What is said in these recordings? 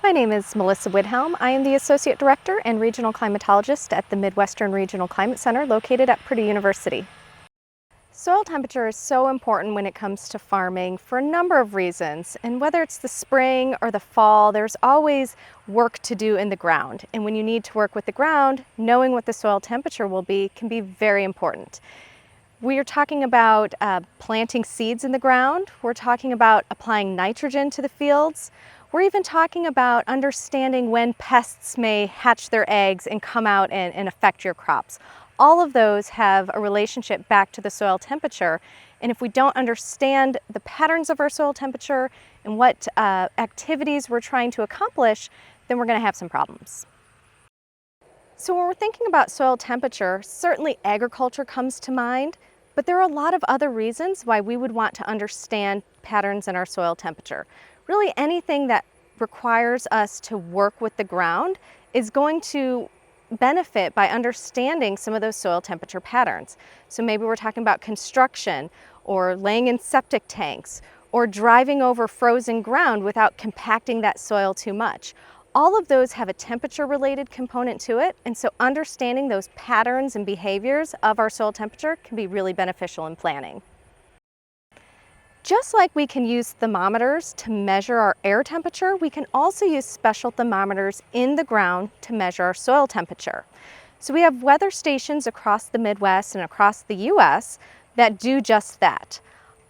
My name is Melissa Widhalm. I am the Associate Director and Regional Climatologist at the Midwestern Regional Climate Center located at Purdue University. Soil temperature is so important when it comes to farming for a number of reasons. And whether it's the spring or the fall, there's always work to do in the ground. And when you need to work with the ground, knowing what the soil temperature will be can be very important. We are talking about planting seeds in the ground. We're talking about applying nitrogen to the fields. We're even talking about understanding when pests may hatch their eggs and come out and affect your crops. All of those have a relationship back to the soil temperature. And if we don't understand the patterns of our soil temperature and what activities we're trying to accomplish, then we're going to have some problems. So when we're thinking about soil temperature, certainly agriculture comes to mind, but there are a lot of other reasons why we would want to understand patterns in our soil temperature. Really anything that requires us to work with the ground is going to benefit by understanding some of those soil temperature patterns. So maybe we're talking about construction or laying in septic tanks or driving over frozen ground without compacting that soil too much. All of those have a temperature-related component to it, and so understanding those patterns and behaviors of our soil temperature can be really beneficial in planning. Just like we can use thermometers to measure our air temperature, we can also use special thermometers in the ground to measure our soil temperature. So we have weather stations across the Midwest and across the US that do just that.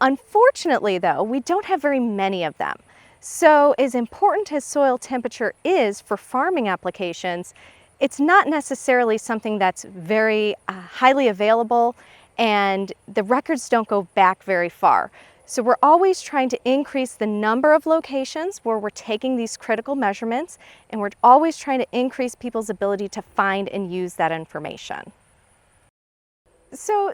Unfortunately, though, we don't have very many of them. So as important as soil temperature is for farming applications, it's not necessarily something that's very highly available, and the records don't go back very far. So we're always trying to increase the number of locations where we're taking these critical measurements, and we're always trying to increase people's ability to find and use that information. So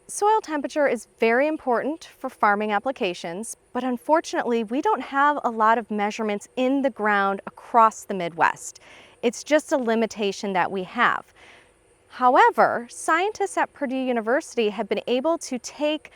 soil temperature is very important for farming applications, but unfortunately we don't have a lot of measurements in the ground across the Midwest. It's just a limitation that we have. However, scientists at Purdue University have been able to take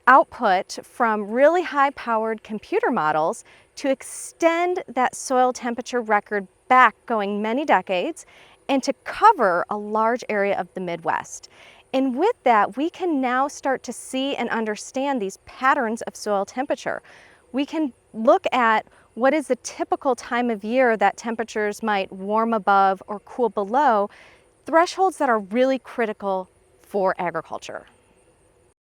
output from really high-powered computer models to extend that soil temperature record back going many decades and to cover a large area of the Midwest. And with that, we can now start to see and understand these patterns of soil temperature. We can look at what is the typical time of year that temperatures might warm above or cool below, thresholds that are really critical for agriculture.